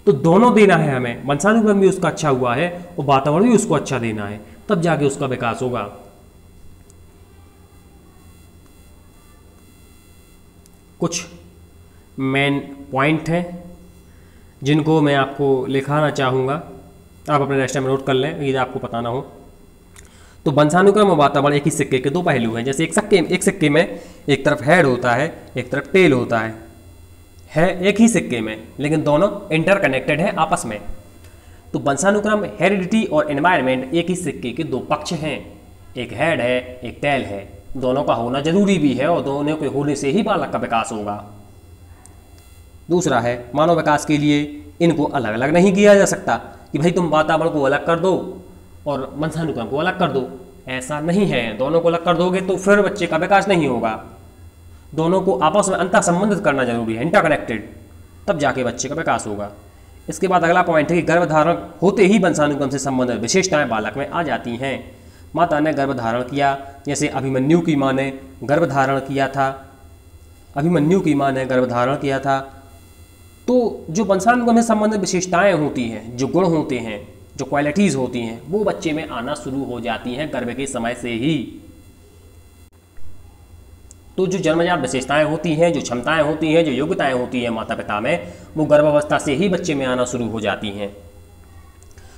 तो दोनों देना है हमें, वंशानुक्रम भी उसका अच्छा हुआ है और वातावरण भी उसको अच्छा देना है, तब जाके उसका विकास होगा। कुछ मेन पॉइंट हैं जिनको मैं आपको लिखाना चाहूँगा, आप अपने रजिस्टर में नोट कर लें यदि आपको पता ना हो। तो वंशानुक्रम और वातावरण एक ही सिक्के के दो पहलू हैं। जैसे एक सिक्के में एक तरफ हेड होता है, एक तरफ टेल होता है एक ही सिक्के में, लेकिन दोनों इंटरकनेक्टेड हैं आपस में। तो वंशानुक्रम, हेरिडिटी और एनवायरनमेंट एक ही सिक्के के दो पक्ष हैं, एक हेड है एक टेल है। दोनों का होना जरूरी भी है और दोनों के होने से ही बालक का विकास होगा। दूसरा है मानव विकास के लिए इनको अलग अलग नहीं किया जा सकता कि भाई तुम वातावरण को अलग कर दो और वंशानुक्रम को अलग कर दो, ऐसा नहीं है। दोनों को अलग कर दोगे तो फिर बच्चे का विकास नहीं होगा। दोनों को आपस में अंतर संबंधित करना जरूरी है, इंटरकनेक्टेड, तब जाके बच्चे का विकास होगा। इसके बाद अगला पॉइंट है कि गर्भधारण होते ही वंशानुक्रम से संबंधित विशेषताएं बालक में आ जाती हैं। माता ने गर्भधारण किया, जैसे अभिमन्यु की माँ ने गर्भधारण किया था, तो जो वंशानुक्रम से संबंधित विशेषताएं होती हैं, जो गुण होते हैं, जो क्वालिटीज़ होती हैं, वो बच्चे में आना शुरू हो जाती हैं गर्भ के समय से ही। तो जो जन्मजात विशेषताएं होती हैं, जो क्षमताएं होती हैं, जो योग्यताएं होती हैं माता पिता में, वो गर्भावस्था से ही बच्चे में आना शुरू हो जाती हैं।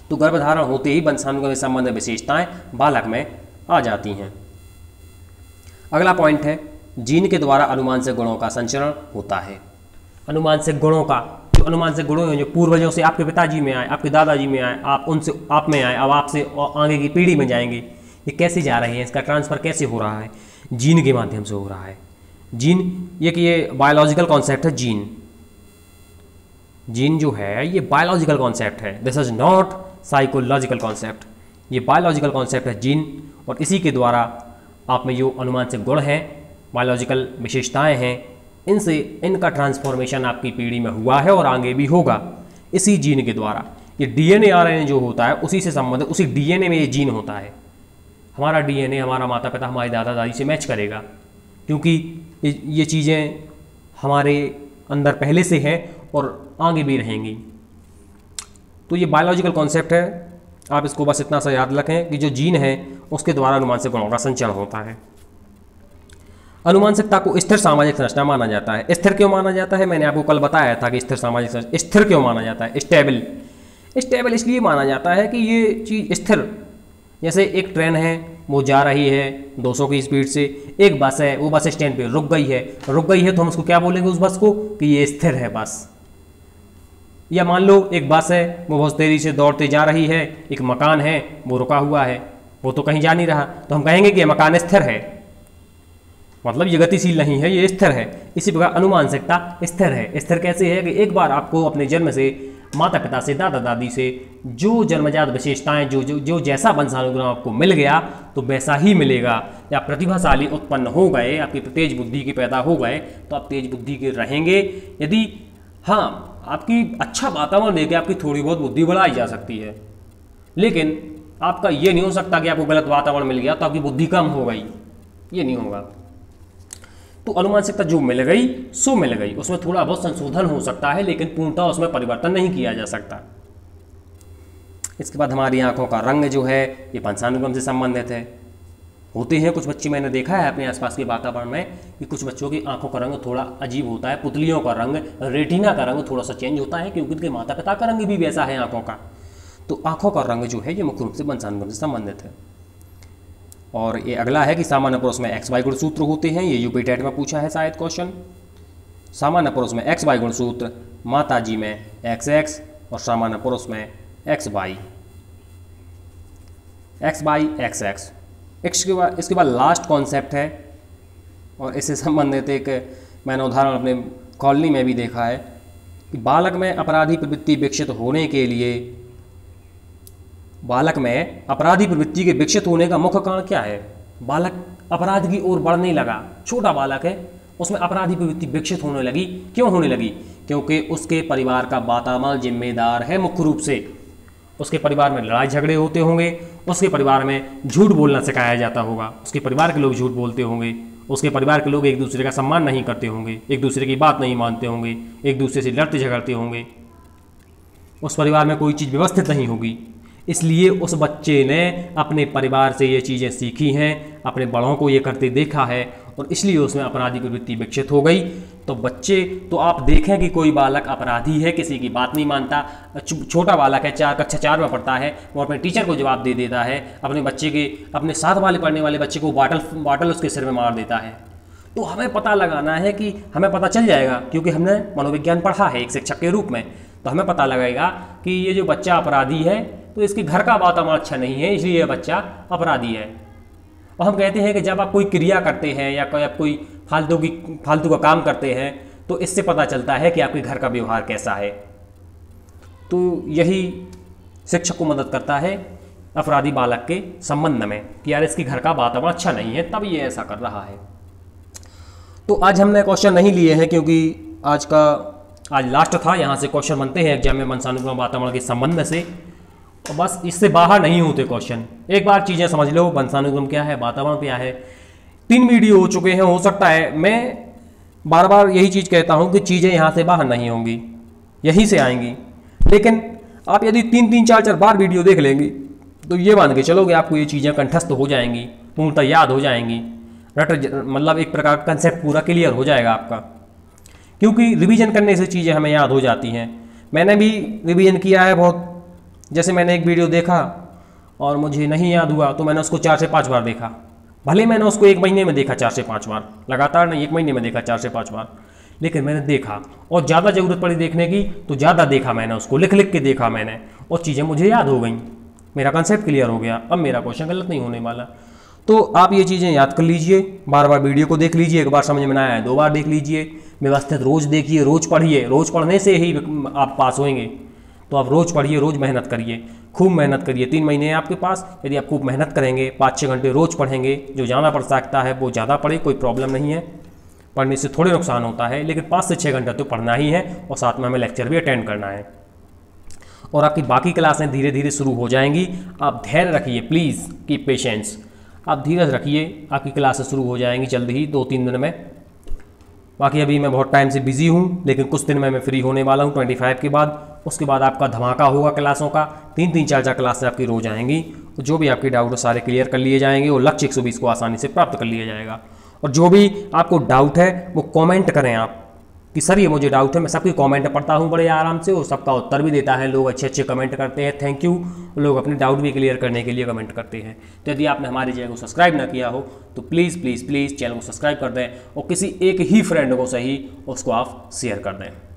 तो गर्भधारण होते ही वंशानुक्रम से संबंधित विशेषताएं बालक में आ जाती हैं। अगला पॉइंट है जीन के द्वारा अनुमानसिक गुणों का संचरण होता है। अनुमानसिक गुणों का, जो अनुमानसिक गुण हैं जो पूर्वजों से आपके पिताजी में आए, आपके दादाजी में आए, आप उनसे आप में आए, अब आपसे आगे की पीढ़ी में जाएंगे, ये कैसे जा रहे हैं, इसका ट्रांसफ़र कैसे हो रहा है? जीन के माध्यम से हो रहा है। जीन ये बायोलॉजिकल कॉन्सेप्ट है। जीन जो है ये बायोलॉजिकल कॉन्सेप्ट है, this is not psychological concept, ये बायोलॉजिकल कॉन्सेप्ट है जीन। और इसी के द्वारा आप में जो अनुमानसिक गुण हैं, बायोलॉजिकल विशेषताएं हैं, इनसे इनका ट्रांसफॉर्मेशन आपकी पीढ़ी में हुआ है और आगे भी होगा इसी जीन के द्वारा। ये डीएनए आरएनए जो होता है उसी से संबंधित, उसी डीएनए में ये जीन होता है। हमारा डीएनए हमारा माता पिता हमारे दादा दादी से मैच करेगा, क्योंकि ये चीज़ें हमारे अंदर पहले से हैं और आगे भी रहेंगी। तो ये बायोलॉजिकल कॉन्सेप्ट है, आप इसको बस इतना सा याद रखें कि जो जीन है उसके द्वारा अनुमानसिक गुणों का संचरण होता है। अनुमानसिकता को स्थिर सामाजिक संरचना माना जाता है। स्थिर क्यों माना जाता है? मैंने आपको कल बताया था कि स्थिर सामाजिक संरचना स्थिर क्यों माना जाता है। स्टेबल इसलिए माना जाता है कि ये चीज़ स्थिर, जैसे एक ट्रेन है वो जा रही है 200 की स्पीड से, एक बस है वो बस स्टैंड पे रुक गई है तो हम उसको क्या बोलेंगे उस बस को कि ये स्थिर है बस। या मान लो एक बस है वो बहुत तेज़ी से दौड़ते जा रही है, एक मकान है वो रुका हुआ है, वो तो कहीं जा नहीं रहा, तो हम कहेंगे कि ये मकान स्थिर है, मतलब ये गतिशील नहीं है, ये स्थिर है। इसी प्रकार अनुमानसिकता स्थिर है। स्थिर कैसे है कि एक बार आपको अपने जन्म से माता पिता से दादा दादी से जो जन्मजात विशेषताएं जो जैसा वंशानुक्रम आपको मिल गया तो वैसा ही मिलेगा। या प्रतिभाशाली उत्पन्न हो गए, आपकी तेज बुद्धि के पैदा हो गए तो आप तेज बुद्धि के रहेंगे। यदि हाँ आपकी अच्छा वातावरण देके आपकी थोड़ी बहुत बुद्धि बढ़ाई जा सकती है, लेकिन आपका ये नहीं हो सकता कि आपको गलत वातावरण मिल गया तो आपकी बुद्धि कम हो गई, ये नहीं होगा। तो अनुमानसिकता जो मिल गई सो मिल गई, उसमें थोड़ा बहुत संशोधन हो सकता है लेकिन पूर्णतः उसमें परिवर्तन नहीं किया जा सकता। इसके बाद हमारी आंखों का रंग जो है ये वंशानुक्रम से संबंधित है। होते हैं कुछ बच्चे, मैंने देखा है अपने आसपास के वातावरण में कि कुछ बच्चों की आंखों का रंग थोड़ा अजीब होता है, पुतलियों का रंग, रेटिना का रंग थोड़ा सा चेंज होता है क्योंकि उनके माता पिता का रंग भी वैसा है आंखों का। तो आंखों का रंग जो है ये मुख्य रूप से वंशानुक्रम से संबंधित है। और ये अगला है कि सामान्य पुरुष में XY गुणसूत्र होते हैं, ये यूपी टेट में पूछा है शायद क्वेश्चन। सामान्य पुरुष में XY गुणसूत्र, माताजी में XX और सामान्य पुरुष में XY XX। इसके बाद लास्ट कॉन्सेप्ट है और इससे संबंधित एक मैंने उदाहरण अपने कॉलोनी में भी देखा है कि बालक में अपराधी प्रवृत्ति विकसित होने के लिए बालक में अपराधी प्रवृत्ति के विकसित होने का मुख्य कारण क्या है? बालक अपराध की ओर बढ़ने लगा, छोटा बालक है, उसमें अपराधी प्रवृत्ति विकसित होने लगी। क्यों होने लगी? क्योंकि उसके परिवार का वातावरण जिम्मेदार है। मुख्य रूप से उसके परिवार में लड़ाई झगड़े होते होंगे, उसके परिवार में झूठ बोलना सिखाया जाता होगा, उसके परिवार के लोग झूठ बोलते होंगे, उसके परिवार के लोग एक दूसरे का सम्मान नहीं करते होंगे, एक दूसरे की बात नहीं मानते होंगे, एक दूसरे से लड़ते झगड़ते होंगे, उस परिवार में कोई चीज़ व्यवस्थित नहीं होगी। इसलिए उस बच्चे ने अपने परिवार से ये चीज़ें सीखी हैं, अपने बड़ों को ये करते देखा है और इसलिए उसमें अपराधी प्रवृत्ति विकसित हो गई। तो बच्चे, तो आप देखें कि कोई बालक अपराधी है, किसी की बात नहीं मानता, छोटा बालक है, कक्षा 4 में पढ़ता है, वो अपने टीचर को जवाब दे देता है, अपने साथ वाले पढ़ने वाले बच्चे को बॉटल उसके सिर में मार देता है। तो हमें पता लगाना है कि हमें पता चल जाएगा, क्योंकि हमने मनोविज्ञान पढ़ा है एक शिक्षक के रूप में, तो हमें पता लगेगा कि ये जो बच्चा अपराधी है तो इसके घर का वातावरण अच्छा नहीं है, इसलिए यह बच्चा अपराधी है। और हम कहते हैं कि जब आप कोई क्रिया करते हैं या आप कोई फालतू का काम करते हैं तो इससे पता चलता है कि आपके घर का व्यवहार कैसा है। तो यही शिक्षक को मदद करता है अपराधी बालक के संबंध में कि यार इसके घर का वातावरण अच्छा नहीं है, तब ये ऐसा कर रहा है। तो आज हमने क्वेश्चन नहीं लिए हैं क्योंकि आज लास्ट था, यहाँ से क्वेश्चन बनते हैं एग्जाम में वंशानुक्रम वातावरण के संबंध से, तो बस इससे बाहर नहीं होते क्वेश्चन। एक बार चीज़ें समझ लो, वंशानुक्रम क्या है, वातावरण क्या है। 3 वीडियो हो चुके हैं, हो सकता है मैं बार बार यही चीज़ कहता हूँ कि चीज़ें यहाँ से बाहर नहीं होंगी, यहीं से आएंगी। लेकिन आप यदि 3-3, 4-4 बार वीडियो देख लेंगे तो ये मान के चलोगे आपको ये चीज़ें कंठस्थ हो जाएंगी, पूर्णतः याद हो जाएंगी, मतलब एक प्रकार का कंसेप्ट पूरा क्लियर हो जाएगा आपका, क्योंकि रिवीजन करने से चीज़ें हमें याद हो जाती हैं। मैंने भी रिवीजन किया है बहुत। जैसे मैंने एक वीडियो देखा और मुझे नहीं याद हुआ तो मैंने उसको 4 से 5 बार देखा, भले मैंने उसको 1 महीने में देखा 4 से 5 बार, लगातार नहीं, 1 महीने में देखा 4 से 5 बार, लेकिन मैंने देखा और ज़्यादा ज़रूरत पड़ी देखने की तो ज़्यादा देखा मैंने, उसको लिख लिख के देखा मैंने और चीज़ें मुझे याद हो गई, मेरा कंसेप्ट क्लियर हो गया, अब मेरा क्वेश्चन गलत नहीं होने वाला। तो आप ये चीज़ें याद कर लीजिए, बार बार वीडियो को देख लीजिए, एक बार समझ में ना आया 2 बार देख लीजिए, व्यवस्थित रोज़ देखिए, रोज़ पढ़िए, रोज़ पढ़ने से ही आप पास होंगे। तो आप रोज़ पढ़िए, रोज़ मेहनत करिए, खूब मेहनत करिए। 3 महीने हैं आपके पास, यदि आप खूब मेहनत करेंगे, 5-6 घंटे रोज़ पढ़ेंगे, जो ज़्यादा पढ़ सकता है वो ज़्यादा पढ़े, कोई प्रॉब्लम नहीं है, पढ़ने से थोड़े नुकसान होता है, लेकिन 5 से 6 घंटा तो पढ़ना ही है और साथ में हमें लेक्चर भी अटेंड करना है। और आपकी बाकी क्लासें धीरे धीरे शुरू हो जाएंगी, आप धैर्य रखिए, प्लीज़ कीप पेशेंस, आप धीरज रखिए, आपकी क्लासेस शुरू हो जाएंगी जल्द ही 2-3 दिन में। बाकी अभी मैं बहुत टाइम से बिजी हूँ, लेकिन कुछ दिन में मैं फ्री होने वाला हूँ 25 के बाद। उसके बाद आपका धमाका होगा क्लासों का, 3-3, 4-4 क्लासें आपकी रोज आएंगी। जो भी आपके डाउट सारे क्लियर कर लिए जाएंगे और लक्ष्य 120 को आसानी से प्राप्त कर लिया जाएगा। और जो भी आपको डाउट है वो कमेंट करें आप कि सर ये मुझे डाउट है। मैं सबकी कमेंट पढ़ता हूँ बड़े आराम से और सबका उत्तर भी देता है, लोग अच्छे अच्छे कमेंट करते हैं, थैंक यू। लोग अपने डाउट भी क्लियर करने के लिए कमेंट करते हैं। तो यदि आपने हमारे चैनल को सब्सक्राइब ना किया हो तो प्लीज़ प्लीज़ प्लीज़ चैनल को सब्सक्राइब कर दें और किसी एक ही फ्रेंड को सही उसको आप शेयर कर दें।